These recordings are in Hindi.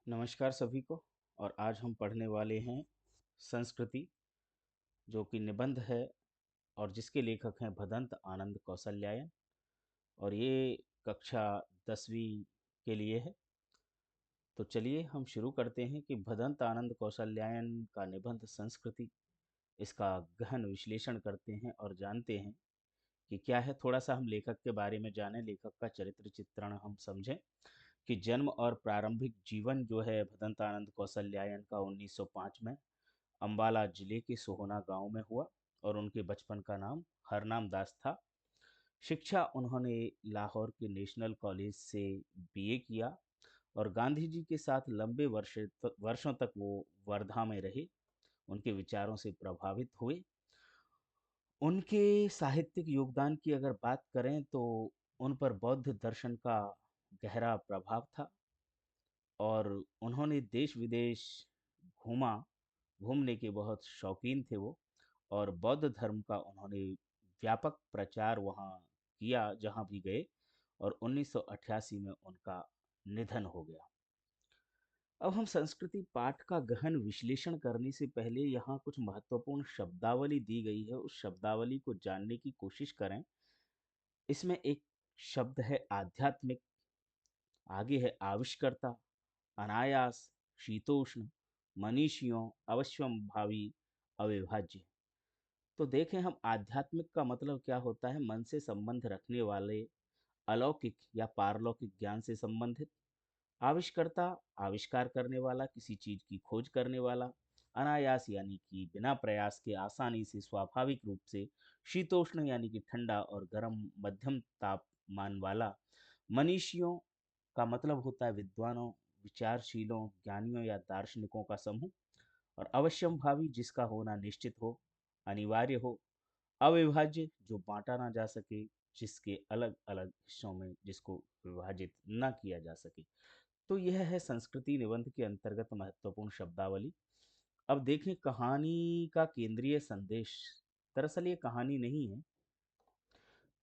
नमस्कार सभी को। और आज हम पढ़ने वाले हैं संस्कृति, जो कि निबंध है और जिसके लेखक हैं भदंत आनंद कौशल्यायन। और ये कक्षा 10वीं के लिए है। तो चलिए हम शुरू करते हैं कि भदंत आनंद कौशल्यायन का निबंध संस्कृति, इसका गहन विश्लेषण करते हैं और जानते हैं कि क्या है। थोड़ा सा हम लेखक के बारे में जानें, लेखक का चरित्र चित्रण हम समझें कि जन्म और प्रारंभिक जीवन जो है भदंत आनंद कौशल्यायन का 1905 में अंबाला जिले के सोहना गांव में हुआ। और उनके बचपन का नाम हरनाम दास था। शिक्षा उन्होंने लाहौर के नेशनल कॉलेज से बीए किया और गांधी जी के साथ लंबे वर्षों तक वो वर्धा में रहे। उनके विचारों से प्रभावित हुए। उनके साहित्यिक योगदान की अगर बात करें तो उन पर बौद्ध दर्शन का गहरा प्रभाव था। और उन्होंने देश विदेश घूमा, घूमने के बहुत शौकीन थे वो। और बौद्ध धर्म का उन्होंने व्यापक प्रचार वहाँ किया जहाँ भी गए। और 1988 में उनका निधन हो गया। अब हम संस्कृति पाठ का गहन विश्लेषण करने से पहले यहाँ कुछ महत्वपूर्ण शब्दावली दी गई है, उस शब्दावली को जानने की कोशिश करें। इसमें एक शब्द है आध्यात्मिक, आगे है आविष्कर्ता, अनायास, शीतोष्ण, मनीषियों, अवश्यम भावी, अविभाज्य। तो देखें हम, आध्यात्मिक का मतलब क्या होता है? मन से संबंध रखने वाले, अलौकिक या पारलौकिक ज्ञान से संबंधित। आविष्कर्ता, आविष्कार करने वाला, किसी चीज की खोज करने वाला। अनायास यानी कि बिना प्रयास के आसानी से स्वाभाविक रूप से। शीतोष्ण यानी कि ठंडा और गर्म मध्यम तापमान वाला। मनीषियों का मतलब होता है विद्वानों, विचारशीलों, ज्ञानियों या दार्शनिकों का समूह। और अवश्यम भावी, जिसका होना निश्चित हो, अनिवार्य हो। अविभाज्य, जो बांटा ना जा सके, जिसके अलग अलग हिस्सों में जिसको विभाजित ना किया जा सके। तो यह है संस्कृति निबंध के अंतर्गत महत्वपूर्ण शब्दावली। अब देखें कहानी का केंद्रीय संदेश। दरअसल ये कहानी नहीं है,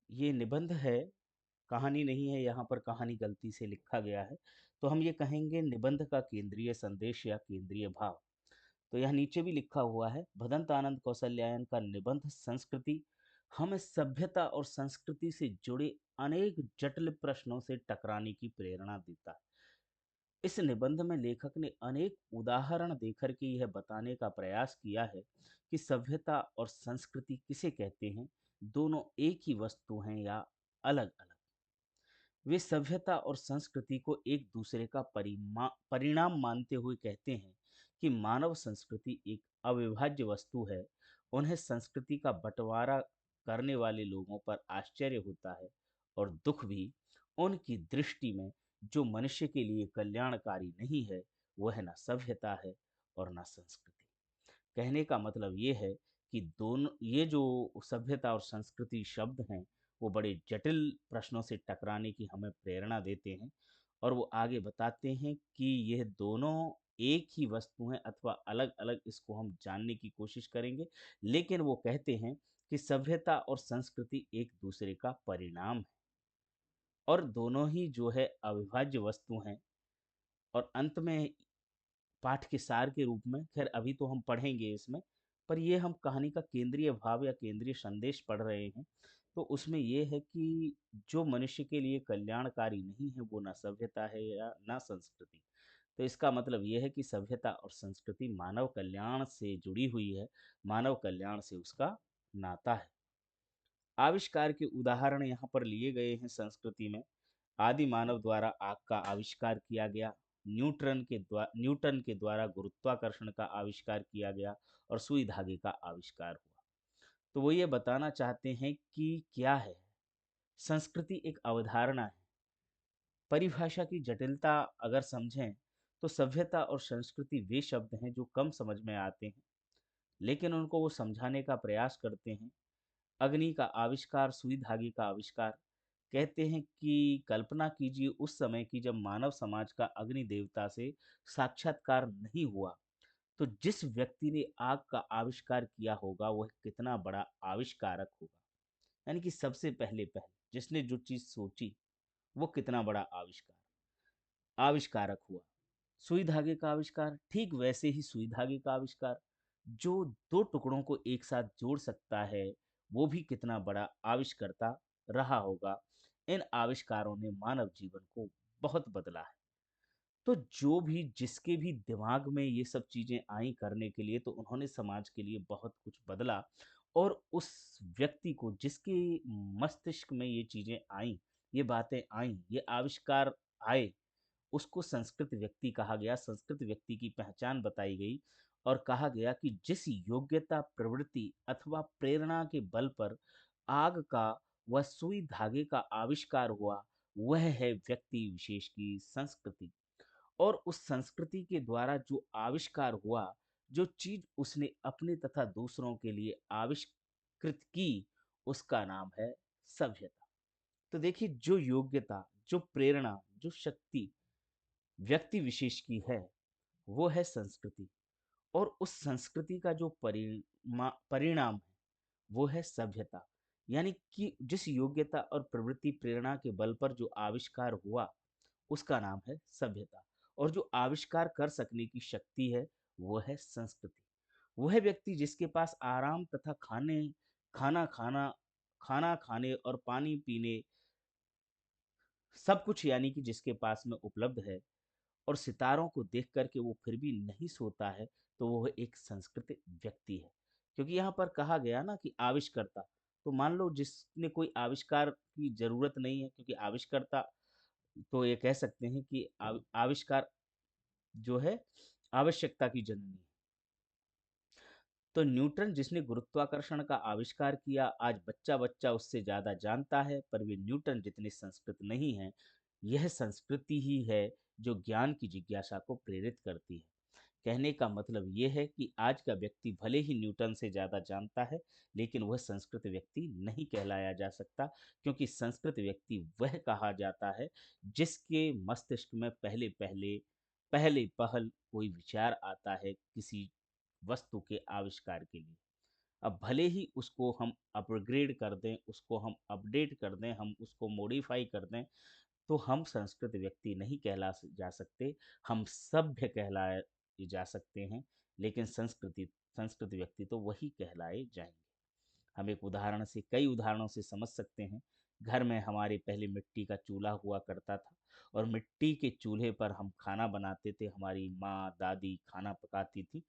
ये निबंध है, कहानी नहीं है। यहाँ पर कहानी गलती से लिखा गया है, तो हम ये कहेंगे निबंध का केंद्रीय संदेश या केंद्रीय भाव। तो यह नीचे भी लिखा हुआ है, भदंत आनंद कौशल्यायन का निबंध संस्कृति हमें सभ्यता और संस्कृति से जुड़े अनेक जटिल प्रश्नों से टकराने की प्रेरणा देता है। इस निबंध में लेखक ने अनेक उदाहरण देकर के यह बताने का प्रयास किया है कि सभ्यता और संस्कृति किसे कहते हैं, दोनों एक ही वस्तु हैं या अलग अलग। वे सभ्यता और संस्कृति को एक दूसरे का परिणाम मानते हुए कहते हैं कि मानव संस्कृति एक अविभाज्य वस्तु है। उन्हें संस्कृति का बंटवारा करने वाले लोगों पर आश्चर्य होता है और दुख भी। उनकी दृष्टि में जो मनुष्य के लिए कल्याणकारी नहीं है, वह ना सभ्यता है और ना संस्कृति। कहने का मतलब ये है कि दोनों, ये जो सभ्यता और संस्कृति शब्द हैं, वो बड़े जटिल प्रश्नों से टकराने की हमें प्रेरणा देते हैं। और वो आगे बताते हैं कि यह दोनों एक ही वस्तु हैं अथवा अलग अलग, इसको हम जानने की कोशिश करेंगे। लेकिन वो कहते हैं कि सभ्यता और संस्कृति एक दूसरे का परिणाम है और दोनों ही जो है अविभाज्य वस्तु हैं। और अंत में पाठ के सार के रूप में, खैर अभी तो हम पढ़ेंगे इसमें, पर ये हम कहानी का केंद्रीय भाव या केंद्रीय संदेश पढ़ रहे हैं। तो उसमें ये है कि जो मनुष्य के लिए कल्याणकारी नहीं है, वो ना सभ्यता है या ना संस्कृति। तो इसका मतलब ये है कि सभ्यता और संस्कृति मानव कल्याण से जुड़ी हुई है, मानव कल्याण से उसका नाता है। आविष्कार के उदाहरण यहाँ पर लिए गए हैं संस्कृति में। आदि मानव द्वारा आग का आविष्कार किया गया। न्यूटन के द्वारा गुरुत्वाकर्षण का आविष्कार किया गया और सुई धागे का आविष्कार हुआ। तो वो ये बताना चाहते हैं कि क्या है संस्कृति? एक अवधारणा है। परिभाषा की जटिलता अगर समझें तो सभ्यता और संस्कृति वे शब्द हैं जो कम समझ में आते हैं, लेकिन उनको वो समझाने का प्रयास करते हैं। अग्नि का आविष्कार, सुई धागे का आविष्कार। कहते हैं कि कल्पना कीजिए उस समय की जब मानव समाज का अग्नि देवता से साक्षात्कार नहीं हुआ, तो जिस व्यक्ति ने आग का आविष्कार किया होगा वह कितना बड़ा आविष्कारक होगा। यानी कि सबसे पहले पहले जिसने जो चीज सोची, वो कितना बड़ा आविष्कारक हुआ। सुई धागे का आविष्कार, ठीक वैसे ही सुई धागे का आविष्कार जो दो टुकड़ों को एक साथ जोड़ सकता है, वो भी कितना बड़ा आविष्कर्ता रहा होगा। इन आविष्कारों ने मानव जीवन को बहुत बदला है। तो जो भी जिसके भी दिमाग में ये सब चीज़ें आई करने के लिए, तो उन्होंने समाज के लिए बहुत कुछ बदला। और उस व्यक्ति को जिसके मस्तिष्क में ये चीज़ें आईं, ये बातें आईं, ये आविष्कार आए, उसको संस्कृत व्यक्ति कहा गया। संस्कृत व्यक्ति की पहचान बताई गई और कहा गया कि जिस योग्यता, प्रवृत्ति अथवा प्रेरणा के बल पर आग का व सुई धागे का आविष्कार हुआ, वह है व्यक्ति विशेष की संस्कृति। और उस संस्कृति के द्वारा जो आविष्कार हुआ, जो चीज उसने अपने तथा दूसरों के लिए आविष्कृत की, उसका नाम है सभ्यता। तो देखिए, जो योग्यता, जो प्रेरणा, जो शक्ति व्यक्ति विशेष की है, वो है संस्कृति। और उस संस्कृति का जो परिणाम है, वो है सभ्यता। यानी कि जिस योग्यता और प्रवृत्ति, प्रेरणा के बल पर जो आविष्कार हुआ, उसका नाम है सभ्यता। और जो आविष्कार कर सकने की शक्ति है, वो है संस्कृति। वह व्यक्ति जिसके पास आराम तथा खाना खाना खाना खाने और पानी पीने, सब कुछ, यानी कि जिसके पास में उपलब्ध है, और सितारों को देख कर के वो फिर भी नहीं सोता है, तो वो एक संस्कृत व्यक्ति है। क्योंकि यहाँ पर कहा गया ना कि आविष्कर्ता, तो मान लो जिसने कोई आविष्कार की ज़रूरत नहीं है, क्योंकि आविष्कर्ता तो ये कह सकते हैं कि आविष्कार जो है आवश्यकता की जननी है। तो न्यूटन जिसने गुरुत्वाकर्षण का आविष्कार किया, आज बच्चा बच्चा उससे ज़्यादा जानता है, पर वे न्यूटन जितने संस्कृत नहीं हैं। यह संस्कृति ही है जो ज्ञान की जिज्ञासा को प्रेरित करती है। कहने का मतलब ये है कि आज का व्यक्ति भले ही न्यूटन से ज़्यादा जानता है, लेकिन वह संस्कृत व्यक्ति नहीं कहलाया जा सकता। क्योंकि संस्कृत व्यक्ति वह कहा जाता है जिसके मस्तिष्क में पहले पहले पहले पहल कोई विचार आता है किसी वस्तु के आविष्कार के लिए। अब भले ही उसको हम अपग्रेड कर दें, उसको हम अपडेट कर दें, हम उसको मॉडिफाई कर दें, तो हम संस्कृत व्यक्ति नहीं जा सकते। हम सभ्य कहलाए जा सकते हैं, लेकिन संस्कृत व्यक्ति तो वही कहलाए जाएंगे। हम एक उदाहरण से, कई उदाहरणों से समझ सकते हैं। घर में हमारे पहले मिट्टी का चूल्हा हुआ करता था, और मिट्टी के चूल्हे पर हम खाना बनाते थे, हमारी माँ दादी खाना पकाती थी।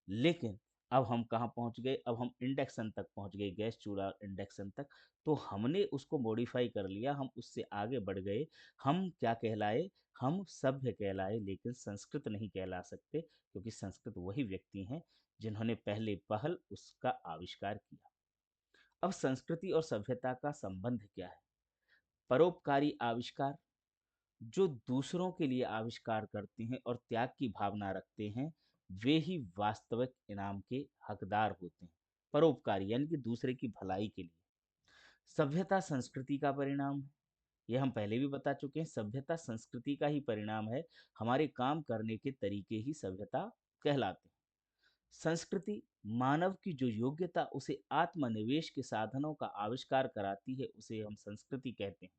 लेकिन अब हम कहाँ पहुँच गए, अब हम इंडक्शन तक पहुँच गए, गैस चूल्हा इंडक्शन तक। तो हमने उसको मॉडिफाई कर लिया, हम उससे आगे बढ़ गए। हम क्या कहलाए, हम सभ्य कहलाए, लेकिन संस्कृत नहीं कहला सकते, क्योंकि संस्कृत वही व्यक्ति हैं जिन्होंने पहले पहल उसका आविष्कार किया। अब संस्कृति और सभ्यता का संबंध क्या है? परोपकारी आविष्कार, जो दूसरों के लिए आविष्कार करते हैं और त्याग की भावना रखते हैं, वे ही वास्तविक इनाम के हकदार होते हैं। परोपकारी यानी कि दूसरे की भलाई के लिए। सभ्यता संस्कृति का परिणाम है। यह हम पहले भी बता चुके हैं, सभ्यता संस्कृति का ही परिणाम है। हमारे काम करने के तरीके ही सभ्यता कहलाते हैं। संस्कृति मानव की जो योग्यता उसे आत्मनिवेश के साधनों का आविष्कार कराती है, उसे हम संस्कृति कहते हैं।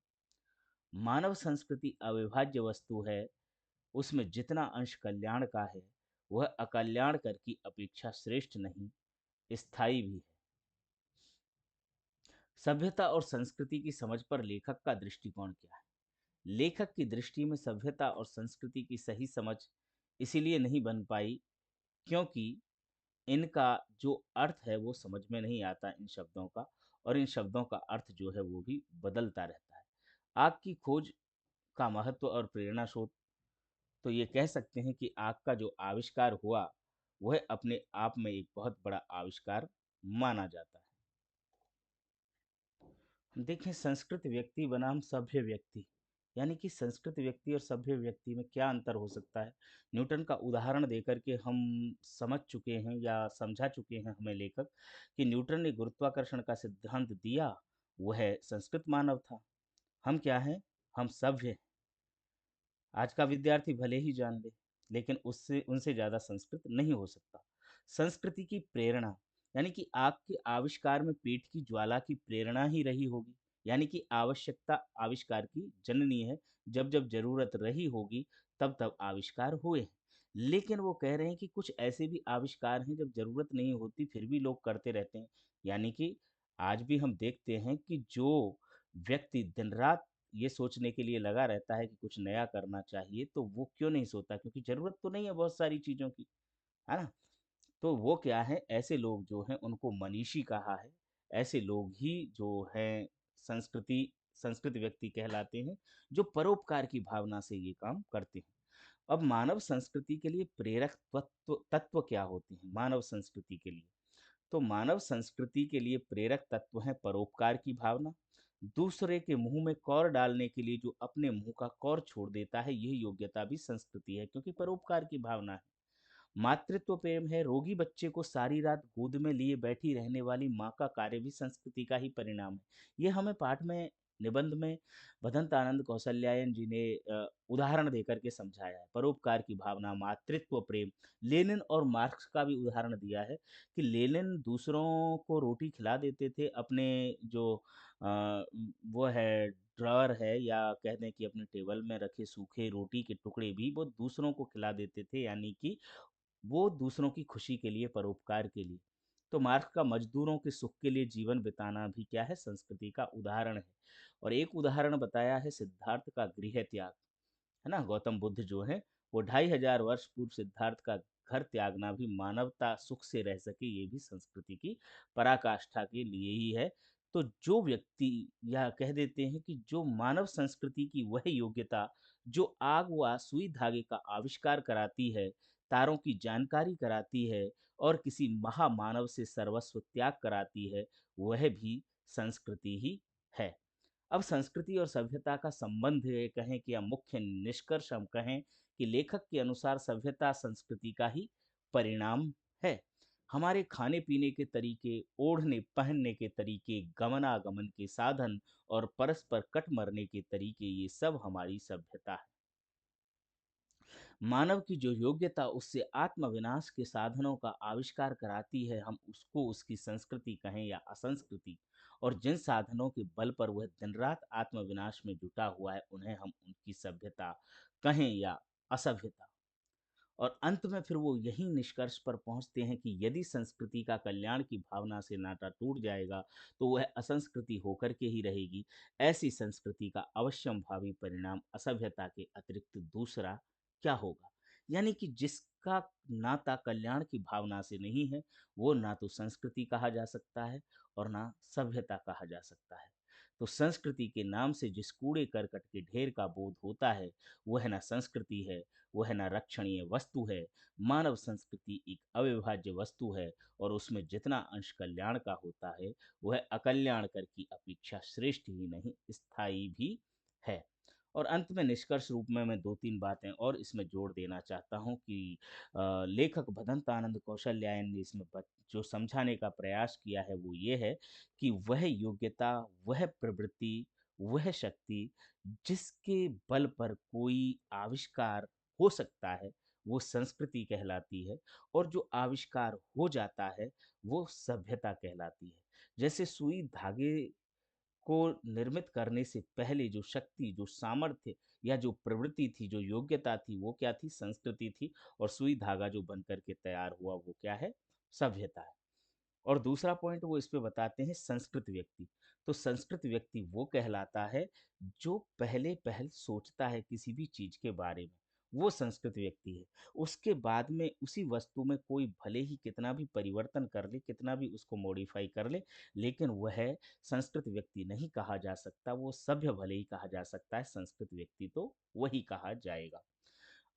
मानव संस्कृति अविभाज्य वस्तु है। उसमें जितना अंश कल्याण का है, वह अकल्याण कर की अपेक्षा श्रेष्ठ नहीं, स्थायी भी है। सभ्यता और संस्कृति की समझ पर लेखक का दृष्टिकोण क्या है? लेखक की दृष्टि में सभ्यता और संस्कृति की सही समझ इसीलिए नहीं बन पाई, क्योंकि इनका जो अर्थ है वो समझ में नहीं आता इन शब्दों का, और इन शब्दों का अर्थ जो है वो भी बदलता रहता है। आग की खोज का महत्व और प्रेरणा स्रोत, तो ये कह सकते हैं कि आग का जो आविष्कार हुआ, वह अपने आप में एक बहुत बड़ा आविष्कार माना जाता है। देखें, संस्कृत व्यक्ति बनाम सभ्य व्यक्ति, यानी कि संस्कृत व्यक्ति और सभ्य व्यक्ति में क्या अंतर हो सकता है। न्यूटन का उदाहरण देकर के हम समझ चुके हैं या समझा चुके हैं हमें लेखक, कि न्यूटन ने गुरुत्वाकर्षण का सिद्धांत दिया, वह संस्कृत मानव था। हम क्या हैं, हम सभ्य हैं। आज का विद्यार्थी भले ही जान ले, लेकिन उससे उनसे ज़्यादा संस्कृत नहीं हो सकता। संस्कृति की प्रेरणा, यानी कि आग के आविष्कार में पेट की ज्वाला की प्रेरणा ही रही होगी। यानी कि आवश्यकता आविष्कार की जननी है। जब जब जरूरत रही होगी, तब तब आविष्कार हुए हैं। लेकिन वो कह रहे हैं कि कुछ ऐसे भी आविष्कार हैं जब ज़रूरत नहीं होती फिर भी लोग करते रहते हैं। यानी कि आज भी हम देखते हैं कि जो व्यक्ति दिन-रात ये सोचने के लिए लगा रहता है कि कुछ नया करना चाहिए, तो वो क्यों नहीं सोता? क्योंकि ज़रूरत तो नहीं है बहुत सारी चीज़ों की, है ना? तो वो क्या है, ऐसे लोग जो हैं उनको मनीषी कहा है। ऐसे लोग ही जो हैं संस्कृति संस्कृत व्यक्ति कहलाते हैं, जो परोपकार की भावना से ये काम करते हैं। अब मानव संस्कृति के लिए प्रेरक तत्व तत्व क्या होते हैं? मानव संस्कृति के लिए, तो मानव संस्कृति के लिए प्रेरक तत्व हैं परोपकार की भावना, दूसरे के मुंह में कौर डालने के लिए जो अपने मुंह का कौर छोड़ देता है, यह योग्यता भी संस्कृति है, क्योंकि परोपकार की भावना है। मातृत्व प्रेम है, रोगी बच्चे को सारी रात गोद में लिए बैठी रहने वाली माँ का कार्य भी संस्कृति का ही परिणाम है। ये हमें पाठ में, निबंध में भदंत आनंद कौशल्यायन जी ने उदाहरण देकर के समझाया है। परोपकार की भावना, मातृत्व प्रेम, लेनिन और मार्क्स का भी उदाहरण दिया है कि लेनिन दूसरों को रोटी खिला देते थे, अपने जो वो है ड्रॉअर है, या कह दें कि अपने टेबल में रखे सूखे रोटी के टुकड़े भी वो दूसरों को खिला देते थे, यानी कि वो दूसरों की खुशी के लिए, परोपकार के लिए। तो मार्क्स का मजदूरों के सुख के लिए जीवन बिताना भी क्या है, संस्कृति का उदाहरण है। और एक उदाहरण बताया है सिद्धार्थ का गृह त्याग, है ना? गौतम बुद्ध जो है, वो 2500 वर्ष पूर्व सिद्धार्थ का घर त्यागना भी मानवता सुख से रह सके, ये भी संस्कृति की पराकाष्ठा के लिए ही है। तो जो व्यक्ति, या कह देते हैं कि जो मानव संस्कृति की वह योग्यता जो आग व सुई धागे का आविष्कार कराती है, तारों की जानकारी कराती है और किसी महामानव से सर्वस्व त्याग कराती है, वह भी संस्कृति ही है। अब संस्कृति और सभ्यता का संबंध ये कहें कि या मुख्य निष्कर्ष हम कहें कि लेखक के अनुसार सभ्यता संस्कृति का ही परिणाम है। हमारे खाने पीने के तरीके, ओढ़ने पहनने के तरीके, गमनागमन के साधन और परस्पर कट मरने के तरीके, ये सब हमारी सभ्यता है। मानव की जो योग्यता उससे आत्मविनाश के साधनों का आविष्कार कराती है, हम उसको उसकी संस्कृति कहें या असंस्कृति, और जिन साधनों के बल पर वह दिन रात आत्मविनाश में जुटा हुआ है, उन्हें हम उनकी सभ्यता कहें या असभ्यता। और अंत में फिर वो यही निष्कर्ष पर पहुंचते हैं कि यदि संस्कृति का कल्याण की भावना से नाता टूट जाएगा, तो वह असंस्कृति होकर के ही रहेगी। ऐसी संस्कृति का अवश्यम भावी परिणाम असभ्यता के अतिरिक्त दूसरा क्या होगा? यानी कि जिसका नाता कल्याण की भावना से नहीं है, वो ना तो संस्कृति कहा जा सकता है और ना सभ्यता कहा जा सकता है। तो संस्कृति के नाम से जिस कूड़े करकट के ढेर का बोध होता है, वह ना संस्कृति है, वह ना रक्षणीय वस्तु है। मानव संस्कृति एक अविभाज्य वस्तु है, और उसमें जितना अंश कल्याण का होता है, वह अकल्याण कर की अपेक्षा श्रेष्ठ ही नहीं, स्थायी भी है। और अंत में निष्कर्ष रूप में मैं दो तीन बातें और इसमें जोड़ देना चाहता हूँ कि लेखक भदंत आनंद कौशल्यायन ने इसमें जो समझाने का प्रयास किया है, वो ये है कि वह योग्यता, वह प्रवृत्ति, वह शक्ति जिसके बल पर कोई आविष्कार हो सकता है, वो संस्कृति कहलाती है, और जो आविष्कार हो जाता है, वो सभ्यता कहलाती है। जैसे सुई धागे को निर्मित करने से पहले जो शक्ति, जो सामर्थ्य या जो प्रवृत्ति थी, जो योग्यता थी, वो क्या थी? संस्कृति थी। और सुई धागा जो बन कर के तैयार हुआ, वो क्या है? सभ्यता है। और दूसरा पॉइंट वो इस पे बताते हैं, संस्कृत व्यक्ति। तो संस्कृत व्यक्ति वो कहलाता है जो पहले पहल सोचता है किसी भी चीज के बारे में, वो संस्कृत व्यक्ति है। उसके बाद में उसी वस्तु में कोई भले ही कितना भी परिवर्तन कर ले, कितना भी उसको मॉडिफाई कर ले, लेकिन वह संस्कृत व्यक्ति नहीं कहा जा सकता, वो सभ्य भले ही कहा जा सकता है, संस्कृत व्यक्ति तो वही कहा जाएगा।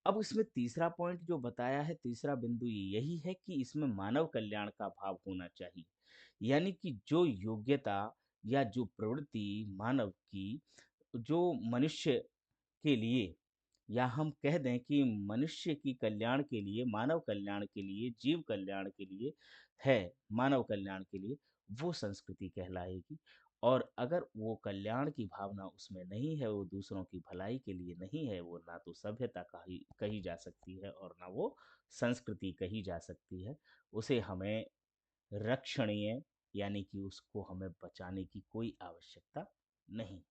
अब इसमें तीसरा पॉइंट जो बताया है, तीसरा बिंदु यही है कि इसमें मानव कल्याण का भाव होना चाहिए। यानी कि जो योग्यता या जो प्रवृत्ति मानव की, जो मनुष्य के लिए, या हम कह दें कि मनुष्य की कल्याण के लिए, मानव कल्याण के लिए, जीव कल्याण के लिए है, मानव कल्याण के लिए, वो संस्कृति कहलाएगी। और अगर वो कल्याण की भावना उसमें नहीं है, वो दूसरों की भलाई के लिए नहीं है, वो ना तो सभ्यता कही कही जा सकती है और ना वो संस्कृति कही जा सकती है। उसे हमें रक्षणीय, यानी कि उसको हमें बचाने की कोई आवश्यकता नहीं।